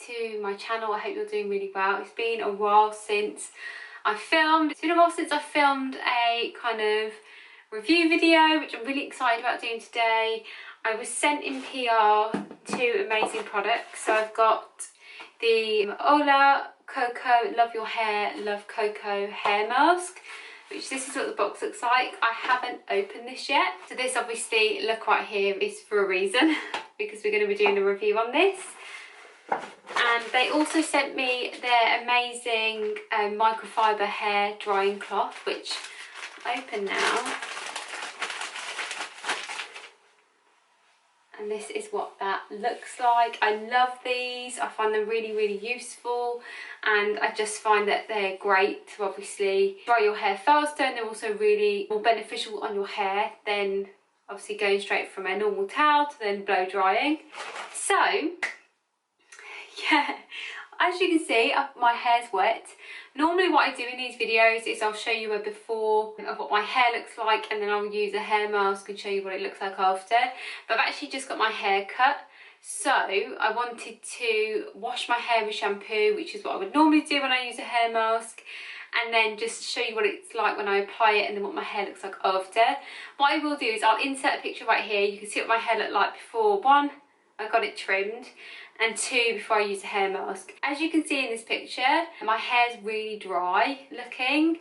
to my channel. I hope you're doing really well. It's been a while since I filmed. It's been a while since I filmed a kind of review video, which I'm really excited about doing today. I was sent in PR 2 amazing products. So I've got the Hola Coco Love Your Hair, Love Coco hair mask, which this is what the box looks like. I haven't opened this yet. So this obviously, look right here, is for a reason because we're going to be doing a review on this. And they also sent me their amazing microfiber hair drying cloth, which I'll open now. And this is what that looks like. I love these. I find them really, really useful. And I just find that they're great to obviously dry your hair faster, and they're also really more beneficial on your hair than obviously going straight from a normal towel to then blow drying. So yeah, as you can see, my hair's wet. Normally what I do in these videos is I'll show you a before of what my hair looks like, and then I'll use a hair mask and show you what it looks like after. But I've actually just got my hair cut, so I wanted to wash my hair with shampoo, which is what I would normally do when I use a hair mask, and then just show you what it's like when I apply it and then what my hair looks like after. What I will do is I'll insert a picture right here. You can see what my hair looked like before. 1, I got it trimmed, and 2, before I use a hair mask. As you can see in this picture, my hair's really dry looking.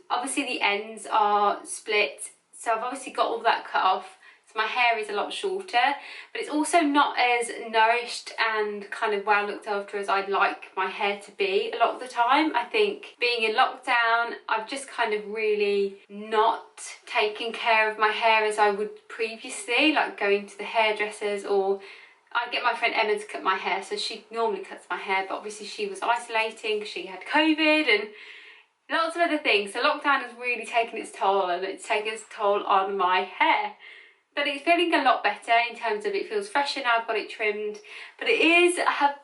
Obviously the ends are split, so I've obviously got all that cut off, so my hair is a lot shorter, but it's also not as nourished and kind of well looked after as I'd like my hair to be a lot of the time. I think being in lockdown, I've just kind of really not taken care of my hair as I would previously, like going to the hairdressers, or I get my friend Emma to cut my hair, so she normally cuts my hair, but obviously she was isolating, she had COVID and lots of other things. So lockdown has really taken its toll, and it's taken its toll on my hair. But it's feeling a lot better in terms of it feels fresher now I've got it trimmed. But it is, at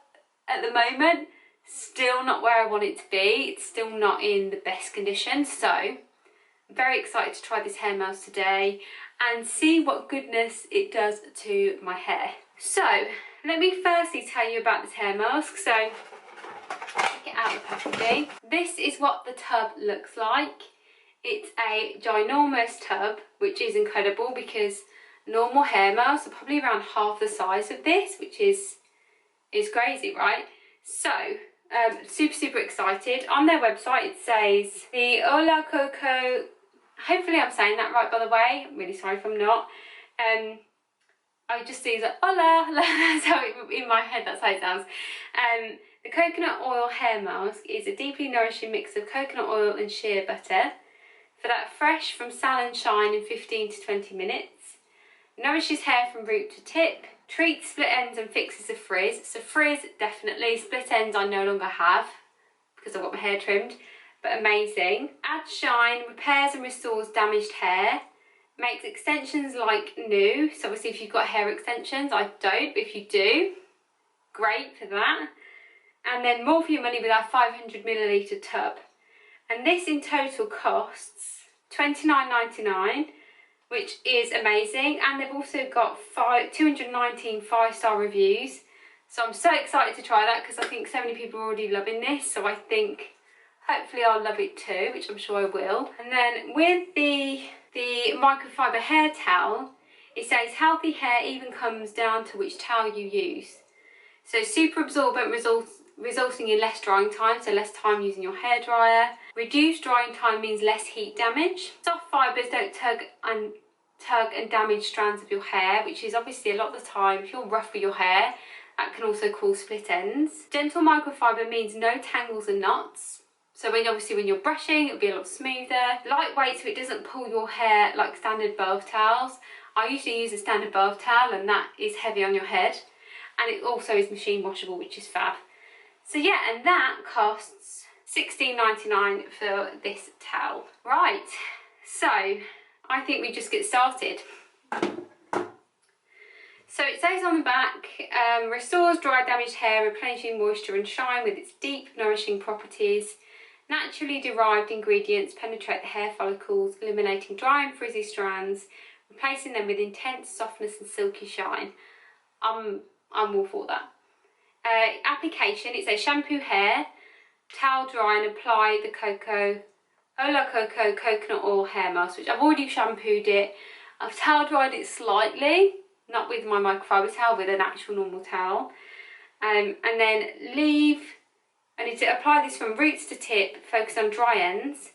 the moment, still not where I want it to be. It's still not in the best condition. So I'm very excited to try this hair mask today and see what goodness it does to my hair. So let me firstly tell you about this hair mask. So take it out of the packaging. This is what the tub looks like. It's a ginormous tub, which is incredible because normal hair masks are probably around half the size of this, which is crazy, right? So super excited. On their website it says the Hola Coco, hopefully I'm saying that right by the way, I'm really sorry if I'm not. I just see like hola, that's how in my head that's how it sounds. The coconut oil hair mask is a deeply nourishing mix of coconut oil and shea butter for that fresh from salon shine in 15 to 20 minutes. Nourishes hair from root to tip, treats split ends and fixes a frizz. So frizz, definitely. Split ends I no longer have because I've got my hair trimmed, but amazing. Adds shine, repairs and restores damaged hair. Makes extensions like new. So obviously if you've got hair extensions, I don't, but if you do, great for that. And then more for your money with our 500ml tub. And this in total costs $29.99, which is amazing. And they've also got 219 5-star reviews. So I'm so excited to try that because I think so many people are already loving this. So I think hopefully I'll love it too, which I'm sure I will. And then with the microfiber hair towel, it says healthy hair even comes down to which towel you use. So super absorbent, resulting in less drying time, so less time using your hairdryer. Reduced drying time means less heat damage. Soft fibres don't tug and damage strands of your hair, which is obviously a lot of the time, if you're rough with your hair, that can also cause split ends. Gentle microfiber means no tangles and knots. So obviously when you're brushing, it'll be a lot smoother. Lightweight, so it doesn't pull your hair like standard bath towels. I usually use a standard bath towel, and that is heavy on your head. And it also is machine washable, which is fab. So yeah, and that costs $16.99 for this towel. Right, so I think we just get started. So it says on the back, restores dry damaged hair, replenishing moisture and shine with its deep nourishing properties. Naturally derived ingredients penetrate the hair follicles, eliminating dry and frizzy strands, replacing them with intense softness and silky shine. I'm all for that. Application, it says shampoo hair, towel dry and apply the Hola Coco coconut oil hair mask, which I've already shampooed it. I've towel dried it slightly, not with my microfiber towel, with an actual normal towel. And then I need to apply this from roots to tip, focus on dry ends,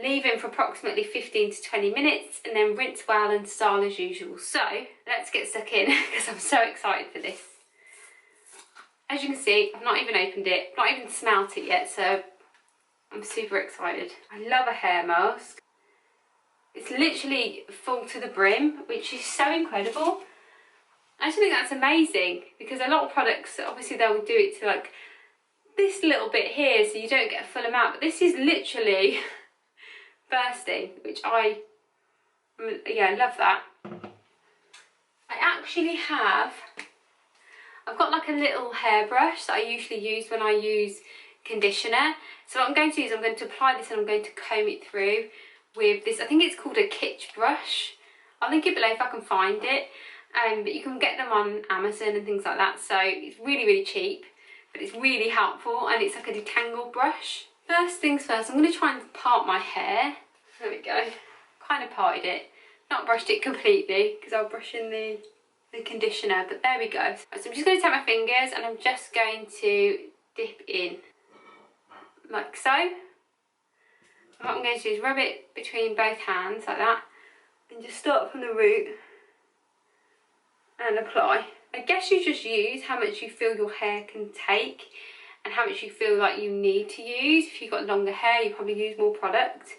leave in for approximately 15 to 20 minutes, and then rinse well and style as usual. So let's get stuck in because I'm so excited for this. As you can see, I've not even opened it, not even smelt it yet, so I'm super excited. I love a hair mask. It's literally full to the brim, which is so incredible. I just think that's amazing, because a lot of products, obviously they'll do it to like this little bit here so you don't get a full amount, but this is literally bursting, which I love that. I actually I've got like a little hairbrush that I usually use when I use conditioner. So what I'm going to do is I'm going to apply this and I'm going to comb it through with this, I think it's called a kitsch brush. I'll link it below if I can find it. But you can get them on Amazon and things like that, so it's really, really cheap, but it's really helpful, and it's like a detangle brush. First things first, I'm going to try and part my hair. There we go. Kind of parted it. Not brushed it completely, because I'll brush in the conditioner, but there we go. So I'm just going to take my fingers and I'm just going to dip in, like so. And what I'm going to do is rub it between both hands, like that, and just start from the root and apply. I guess you just use how much you feel your hair can take and how much you feel like you need to use. If you've got longer hair, you probably use more product.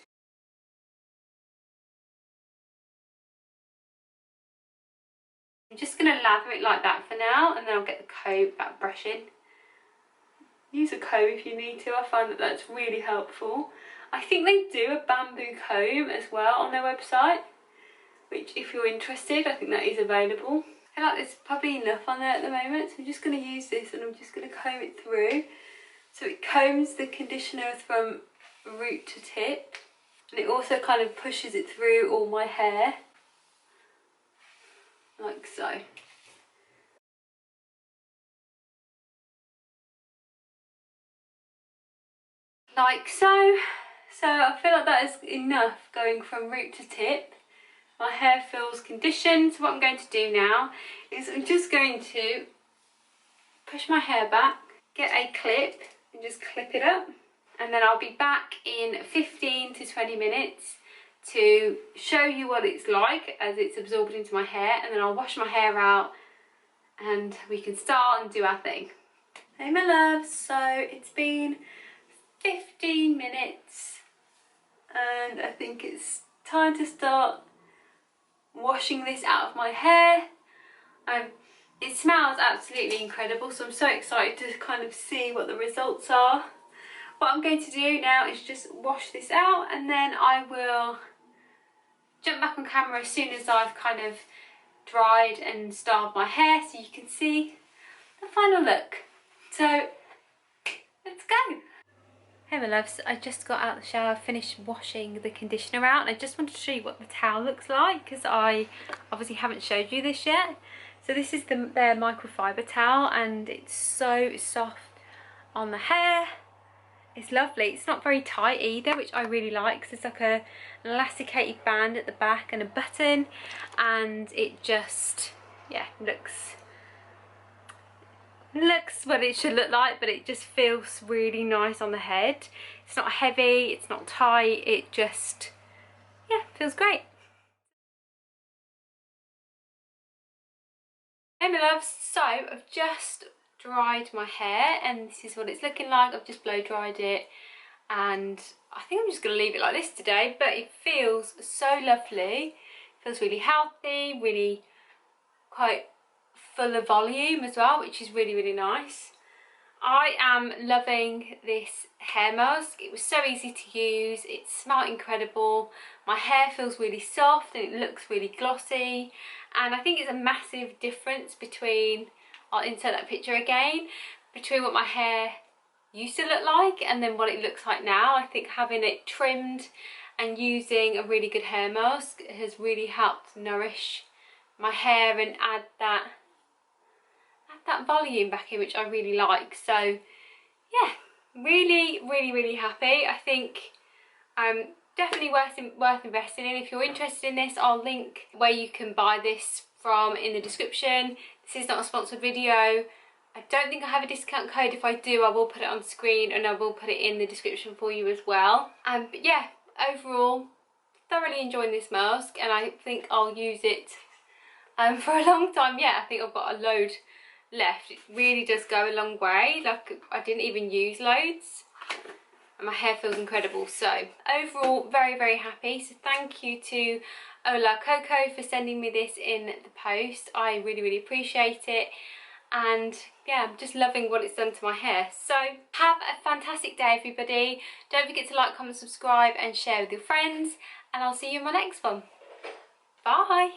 I'm just going to lather it like that for now, and then I'll get the comb back brushing. Use a comb if you need to. I find that that's really helpful. I think they do a bamboo comb as well on their website, which if you're interested, I think that is available. I feel like there's probably enough on there at the moment, so I'm just going to use this and I'm just going to comb it through. So it combs the conditioner from root to tip, and it also kind of pushes it through all my hair, like so. Like so. So I feel like that is enough going from root to tip. My hair feels conditioned, so what I'm going to do now is I'm just going to push my hair back, get a clip and just clip it up, and then I'll be back in 15 to 20 minutes to show you what it's like as it's absorbed into my hair, and then I'll wash my hair out and we can start and do our thing. Hey my loves, so it's been 15 minutes and I think it's time to start washing this out of my hair. It smells absolutely incredible, so I'm so excited to kind of see what the results are. What I'm going to do now is just wash this out, and then I will jump back on camera as soon as I've kind of dried and styled my hair so you can see the final look. So let's go. Hey my loves, I just got out of the shower, finished washing the conditioner out, and I just wanted to show you what the towel looks like because I obviously haven't showed you this yet. So this is their microfiber towel, and it's so soft on the hair. It's lovely. It's not very tight either, which I really like, because it's like an elasticated band at the back and a button, and it just, yeah, looks what it should look like, but it just feels really nice on the head. It's not heavy, it's not tight, it just, yeah, feels great. Hey my loves, so I've just dried my hair and this is what it's looking like. I've just blow dried it, and I think I'm just going to leave it like this today, but it feels so lovely. It feels really healthy, really quite full of volume as well, which is really, really nice. I am loving this hair mask. It was so easy to use, it smelled incredible, my hair feels really soft and it looks really glossy, and I think it's a massive difference between, I'll insert that picture again, between what my hair used to look like and then what it looks like now. I think having it trimmed and using a really good hair mask has really helped nourish my hair and add that that volume back in, which I really like. So yeah, really happy. I think definitely worth investing in. If you're interested in this, I'll link where you can buy this from in the description. This is not a sponsored video. I don't think I have a discount code. If I do, I will put it on screen and I will put it in the description for you as well. But yeah, overall, thoroughly enjoying this mask, and I think I'll use it for a long time. Yeah, I think I've got a load left. It really does go a long way. Like, I didn't even use loads and my hair feels incredible. So overall, very happy. So thank you to Hola Coco for sending me this in the post. I really appreciate it. And yeah, I'm just loving what it's done to my hair. So have a fantastic day, everybody. Don't forget to like, comment, subscribe and share with your friends, and I'll see you in my next one. Bye.